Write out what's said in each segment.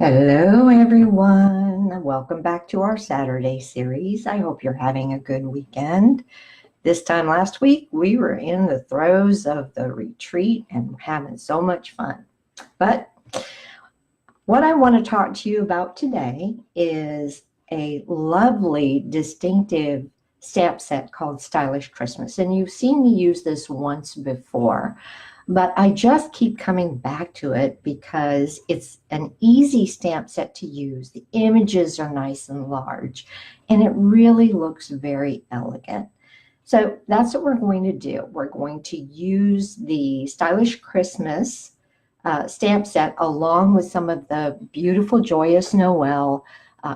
Hello, everyone. Welcome back to our Saturday series. I hope you're having a good weekend. This time last week, we were in the throes of the retreat and having so much fun. But what I want to talk to you about today is a lovely, DistINKtive stamp set called Stylish Christmas. And you've seen me use this once before, but I just keep coming back to it because it's an easy stamp set to use. The images are nice and large, and it really looks very elegant. So that's what we're going to do. We're going to use the Stylish Christmas stamp set along with some of the beautiful Joyous Noel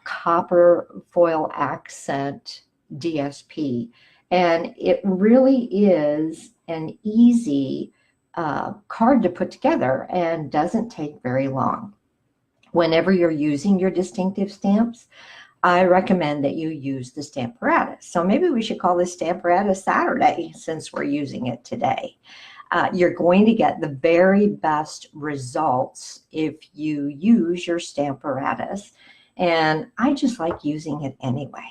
copper foil accent DSP. And it really is an easy card to put together and doesn't take very long. Whenever you're using your DistINKtive stamps, I recommend that you use the Stamparatus. So maybe we should call this Stamparatus Saturday since we're using it today. You're going to get the very best results if you use your Stamparatus, and I just like using it anyway.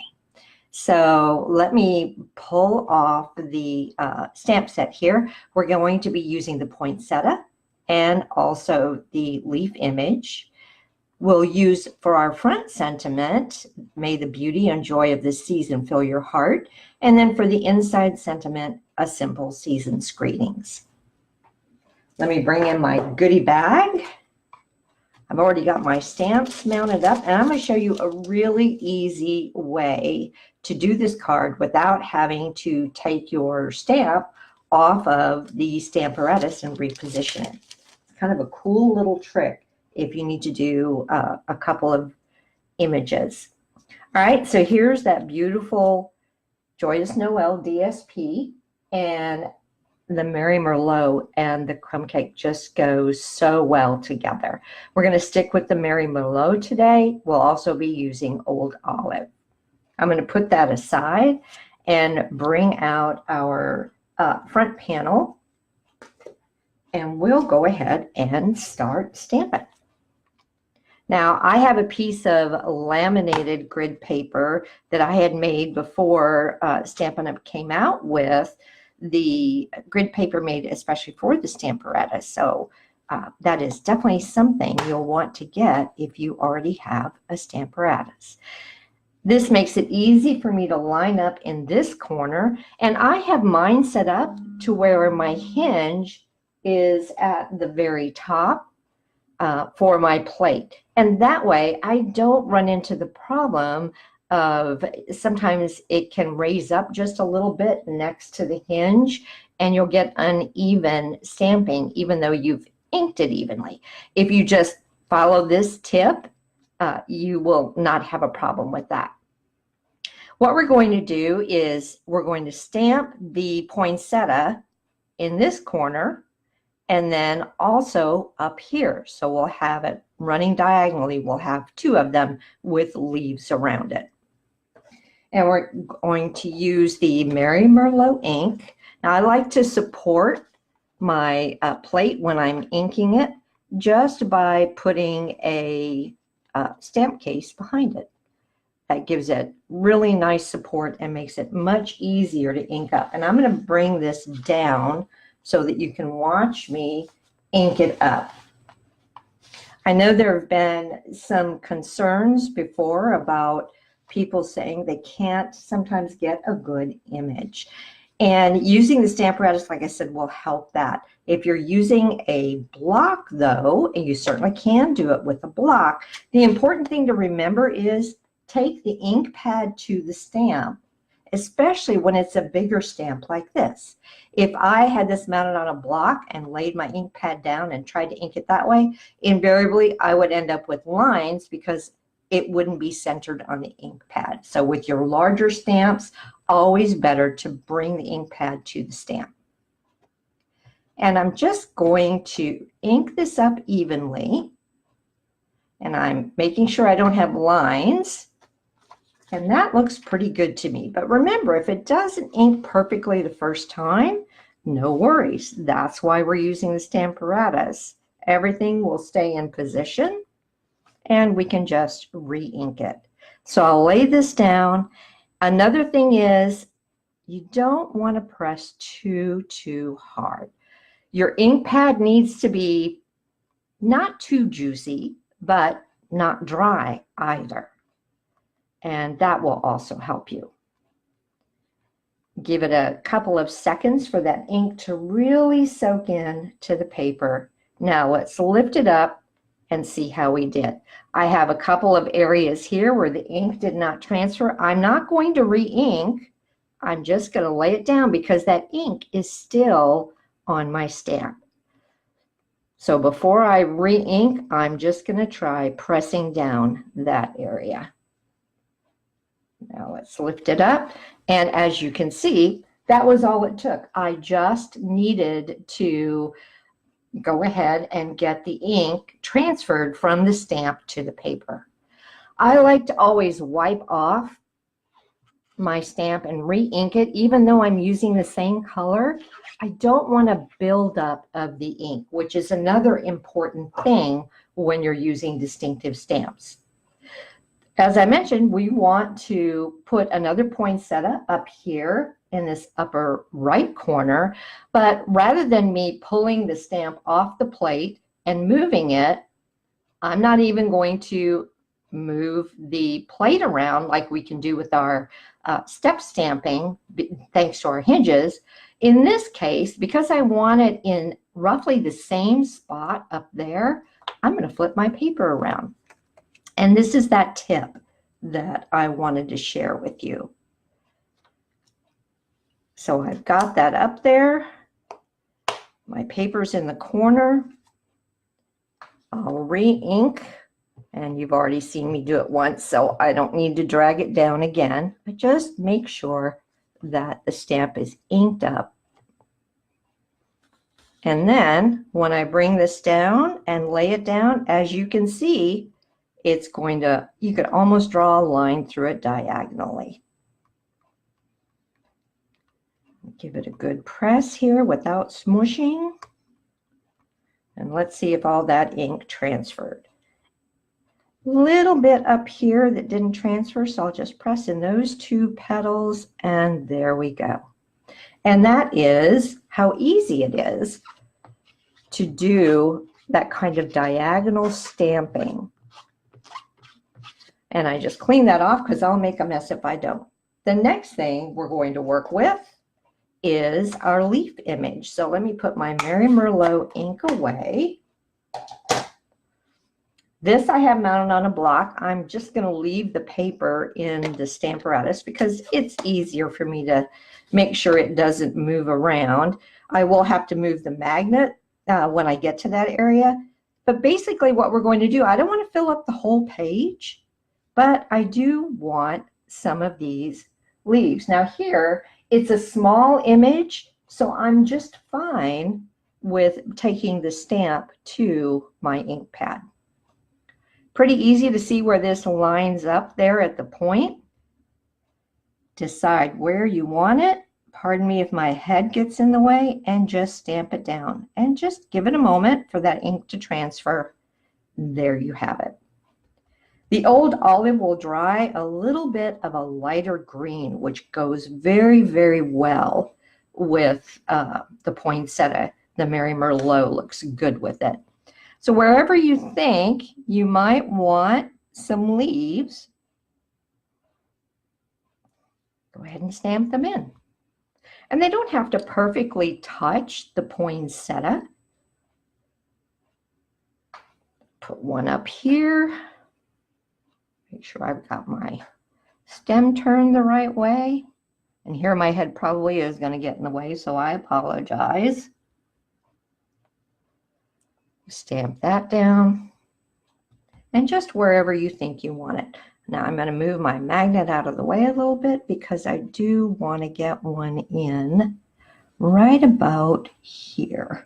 So let me pull off the stamp set here. We're going to be using the poinsettia and also the leaf image. We'll use for our front sentiment, may the beauty and joy of this season fill your heart. And then for the inside sentiment, a simple season's greetings. Let me bring in my goodie bag. I've already got my stamps mounted up, and I'm going to show you a really easy way to do this card without having to take your stamp off of the Stamparatus and reposition it. It's kind of a cool little trick if you need to do a couple of images. All right, so here's that beautiful Joyous Noel DSP, and the Merry Merlot and the crumb cake just goes so well together. We're going to stick with the Merry Merlot today. We'll also be using Old Olive. I'm going to put that aside and bring out our front panel, and we'll go ahead and start stamping. Now, I have a piece of laminated grid paper that I had made before Stampin' Up! Came out with the grid paper made especially for the Stamparatus. So that is definitely something you'll want to get if you already have a Stamparatus. This makes it easy for me to line up in this corner, and I have mine set up to where my hinge is at the very top for my plate. And that way I don't run into the problem of sometimes it can raise up just a little bit next to the hinge and you'll get uneven stamping even though you've inked it evenly. If you just follow this tip, you will not have a problem with that. What we're going to do is we're going to stamp the poinsettia in this corner and then also up here. So we'll have it running diagonally. We'll have two of them with leaves around it. And we're going to use the Merry Merlot ink. Now, I like to support my plate when I'm inking it just by putting a stamp case behind it. That gives it really nice support and makes it much easier to ink up. And I'm going to bring this down so that you can watch me ink it up. I know there have been some concerns before about people saying they can't sometimes get a good image. And using the Stamparatus, like I said, will help that. If you're using a block, though, and you certainly can do it with a block, the important thing to remember is take the ink pad to the stamp, especially when it's a bigger stamp like this. If I had this mounted on a block and laid my ink pad down and tried to ink it that way, invariably I would end up with lines because it wouldn't be centered on the ink pad. So with your larger stamps, always better to bring the ink pad to the stamp. And I'm just going to ink this up evenly. And I'm making sure I don't have lines. And that looks pretty good to me. But remember, if it doesn't ink perfectly the first time, no worries. That's why we're using the Stamparatus. Everything will stay in position. and we can just re-ink it. So I'll lay this down. Another thing is you don't want to press too hard. Your ink pad needs to be not too juicy, but not dry either. And that will also help you. Give it a couple of seconds for that ink to really soak in to the paper. Now let's lift it up and see how we did. I have a couple of areas here where the ink did not transfer. I'm not going to re-ink. I'm just going to lay it down because that ink is still on my stamp. So before I re-ink, I'm just going to try pressing down that area. Now let's lift it up. And as you can see, that was all it took. I just needed to go ahead and get the ink transferred from the stamp to the paper. I like to always wipe off my stamp and re-ink it, even though I'm using the same color. I don't want a buildup of the ink, which is another important thing when you're using DistINKtive stamps. As I mentioned, we want to put another poinsettia up here in this upper right corner, but rather than me pulling the stamp off the plate and moving it, I'm not even going to move the plate around like we can do with our step stamping, thanks to our hinges. In this case, because I want it in roughly the same spot up there, I'm going to flip my paper around. And this is that tip that I wanted to share with you. So I've got that up there. My paper's in the corner. I'll re-ink, and you've already seen me do it once, so I don't need to drag it down again. I just make sure that the stamp is inked up. And then when I bring this down and lay it down, as you can see, it's going to, you could almost draw a line through it diagonally. Give it a good press here without smushing. And let's see if all that ink transferred. Little bit up here that didn't transfer, so I'll just press in those two petals, and there we go. And that is how easy it is to do that kind of diagonal stamping. And I just clean that off because I'll make a mess if I don't. The next thing we're going to work with is our leaf image. So let me put my Mary Merlot ink away. This I have mounted on a block. I'm just going to leave the paper in the Stamparatus because it's easier for me to make sure it doesn't move around. I will have to move the magnet when I get to that area. But basically what we're going to do, I don't want to fill up the whole page, but I do want some of these leaves. Now here, it's a small image, so I'm just fine with taking the stamp to my ink pad. Pretty easy to see where this lines up there at the point. Decide where you want it. Pardon me if my head gets in the way, and just stamp it down. And just give it a moment for that ink to transfer. There you have it. The old olive will dry a little bit of a lighter green, which goes very, very well with the poinsettia. The Mary Merlot looks good with it. So wherever you think you might want some leaves, go ahead and stamp them in. And they don't have to perfectly touch the poinsettia. Put one up here. Make sure I've got my stem turned the right way. And here my head probably is going to get in the way, so I apologize. Stamp that down. And just wherever you think you want it. Now I'm going to move my magnet out of the way a little bit because I do want to get one in right about here.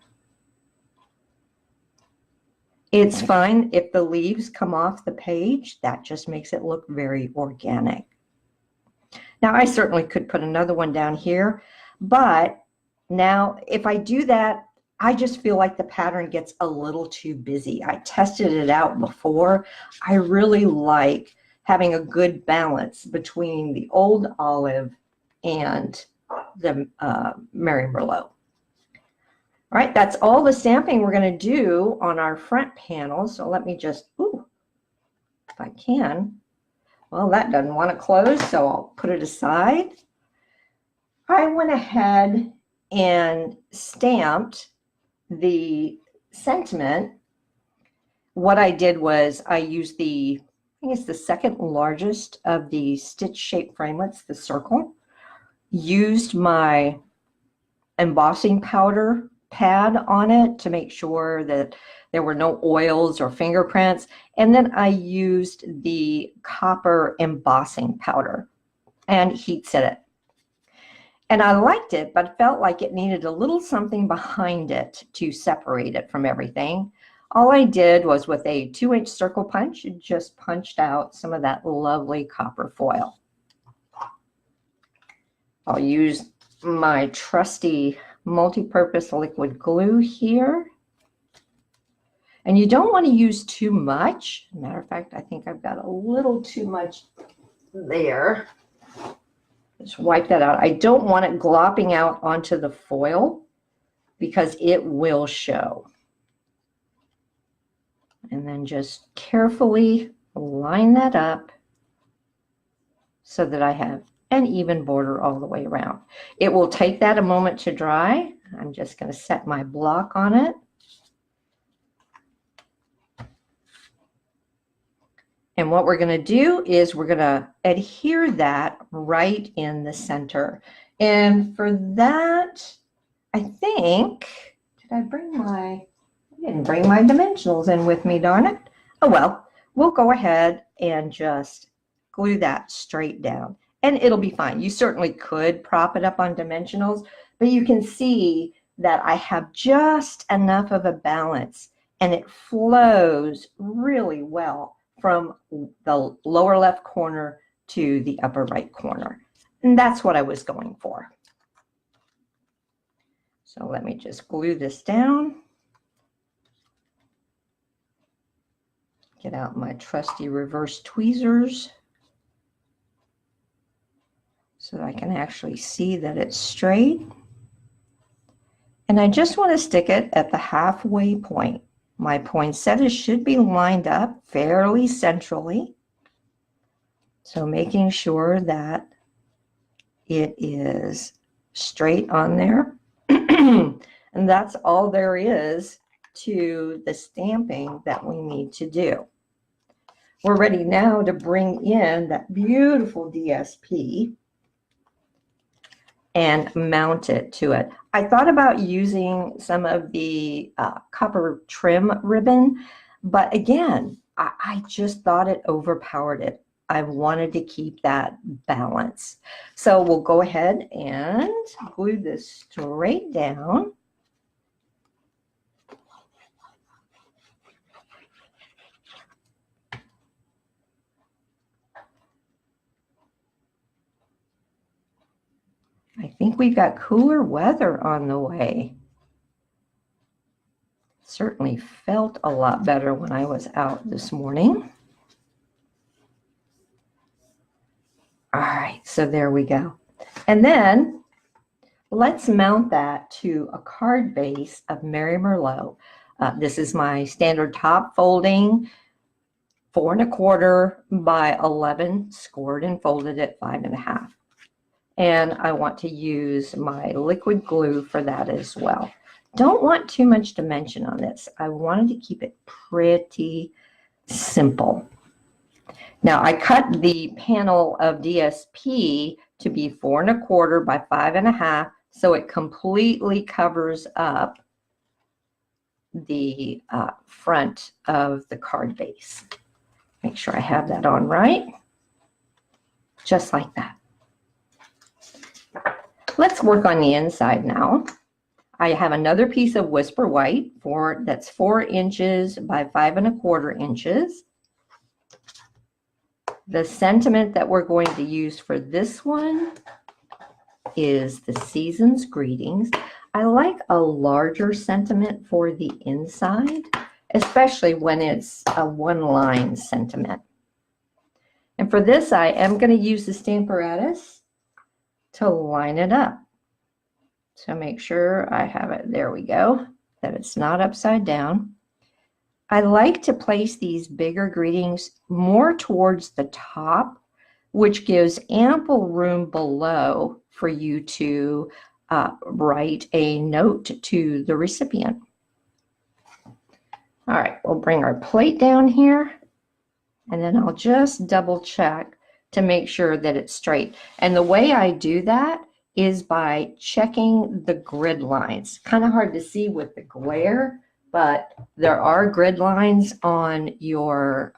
It's fine if the leaves come off the page. That just makes it look very organic. Now I certainly could put another one down here, but now if I do that, I just feel like the pattern gets a little too busy. I tested it out before. I really like having a good balance between the old olive and the Mary Merlot. All right, that's all the stamping we're going to do on our front panel. So let me just, if I can. Well, that doesn't want to close, so I'll put it aside. I went ahead and stamped the sentiment. What I did was I used I think it's the second largest of the stitch shaped framelits, the circle, used my embossing powder pad on it to make sure that there were no oils or fingerprints, and then I used the copper embossing powder and heat set it. And I liked it, but felt like it needed a little something behind it to separate it from everything. All I did was with a 2-inch circle punch, just punched out some of that lovely copper foil. I'll use my trusty multi-purpose liquid glue here. And you don't want to use too much. Matter of fact, I think I've got a little too much there. Just wipe that out. I don't want it glopping out onto the foil because it will show. And then just carefully line that up so that I have an even border all the way around. It will take that a moment to dry. I'm just going to set my block on it. And what we're going to do is we're going to adhere that right in the center. And for that, I think, I didn't bring my dimensionals in with me, darn it. Oh well, we'll go ahead and just glue that straight down. And it'll be fine. You certainly could prop it up on dimensionals, but you can see that I have just enough of a balance and it flows really well from the lower left corner to the upper right corner. And that's what I was going for. So let me just glue this down. Get out my trusty reverse tweezers so that I can actually see that it's straight. And I just want to stick it at the halfway point. My poinsettia should be lined up fairly centrally. So making sure that it is straight on there. And that's all there is to the stamping that we need to do. We're ready now to bring in that beautiful DSP and mount it to it. I thought about using some of the copper trim ribbon, but again, I just thought it overpowered it. I wanted to keep that balance. So we'll go ahead and glue this straight down. I think we've got cooler weather on the way. Certainly felt a lot better when I was out this morning. All right, so there we go. And then let's mount that to a card base of Mary Merlot. This is my standard top folding, 4 1/4 by 11, scored and folded at 5 1/2. And I want to use my liquid glue for that as well. Don't want too much dimension on this. I wanted to keep it pretty simple. Now I cut the panel of DSP to be 4 1/4 by 5 1/2, so it completely covers up the front of the card base. Make sure I have that on right, just like that. Let's work on the inside now. I have another piece of Whisper White that's 4 inches by 5 1/4 inches. The sentiment that we're going to use for this one is the Season's Greetings. I like a larger sentiment for the inside, especially when it's a one-line sentiment. And for this, I am going to use the Stamparatus to line it up. So make sure I have it, there we go, that it's not upside down. I like to place these bigger greetings more towards the top, which gives ample room below for you to write a note to the recipient. All right, we'll bring our plate down here, and then I'll just double check to make sure that it's straight. And the way I do that is by checking the grid lines. Kind of hard to see with the glare, but there are grid lines on your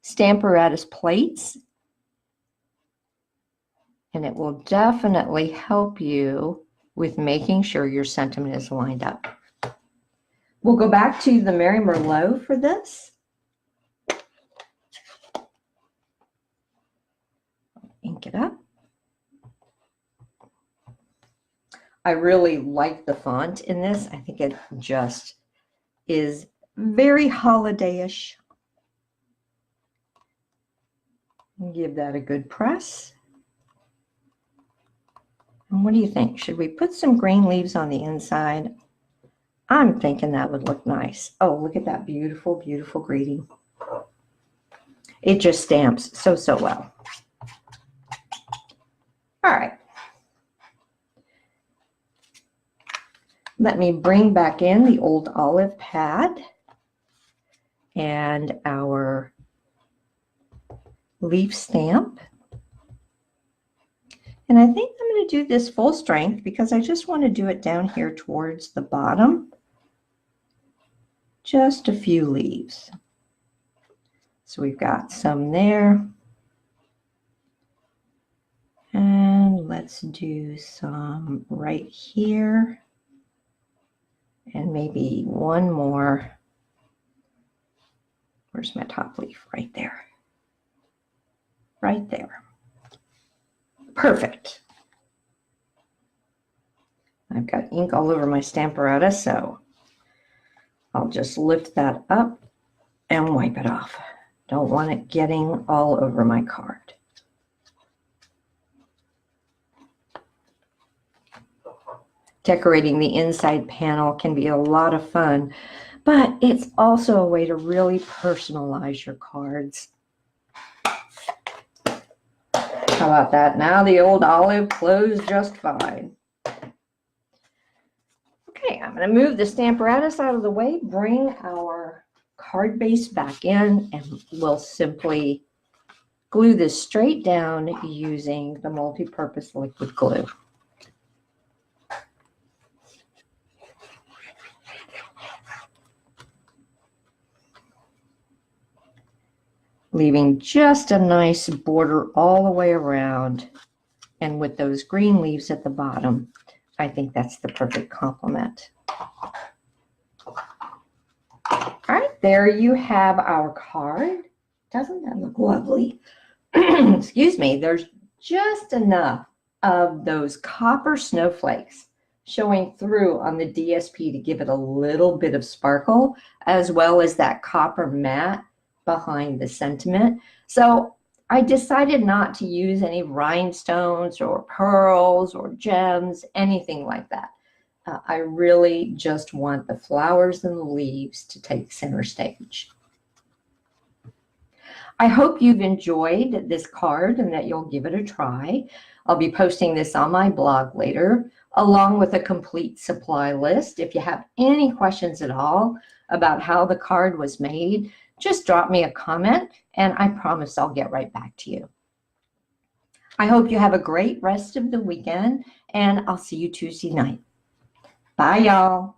Stamparatus plates, and it will definitely help you with making sure your sentiment is lined up. We'll go back to the Merry Merlot for this. Ink it up. I really like the font in this. I think it just is very holiday-ish. Give that a good press. And what do you think? Should we put some green leaves on the inside? I'm thinking that would look nice. Oh, look at that beautiful, beautiful greeting. It just stamps so, so well. All right. Let me bring back in the old olive pad and our leaf stamp. And I think I'm going to do this full strength because I just want to do it down here towards the bottom. Just a few leaves. So we've got some there. And let's do some right here. And maybe one more. Where's my top leaf? Right there. Right there. Perfect. I've got ink all over my Stamparatus, so I'll just lift that up and wipe it off. Don't want it getting all over my card. Decorating the inside panel can be a lot of fun, but it's also a way to really personalize your cards. How about that? Now the old olive closed just fine. Okay, I'm going to move the Stamparatus out of the way, bring our card base back in, and we'll simply glue this straight down using the multi-purpose liquid glue. Leaving just a nice border all the way around. And with those green leaves at the bottom, I think that's the perfect complement. All right, there you have our card. Doesn't that look lovely? Excuse me, there's just enough of those copper snowflakes showing through on the DSP to give it a little bit of sparkle, as well as that copper matte behind the sentiment. So I decided not to use any rhinestones or pearls or gems, anything like that. I really just want the flowers and the leaves to take center stage. I hope you've enjoyed this card and that you'll give it a try. I'll be posting this on my blog later, along with a complete supply list. If you have any questions at all about how the card was made, just drop me a comment and I promise I'll get right back to you. I hope you have a great rest of the weekend and I'll see you Tuesday night. Bye, y'all.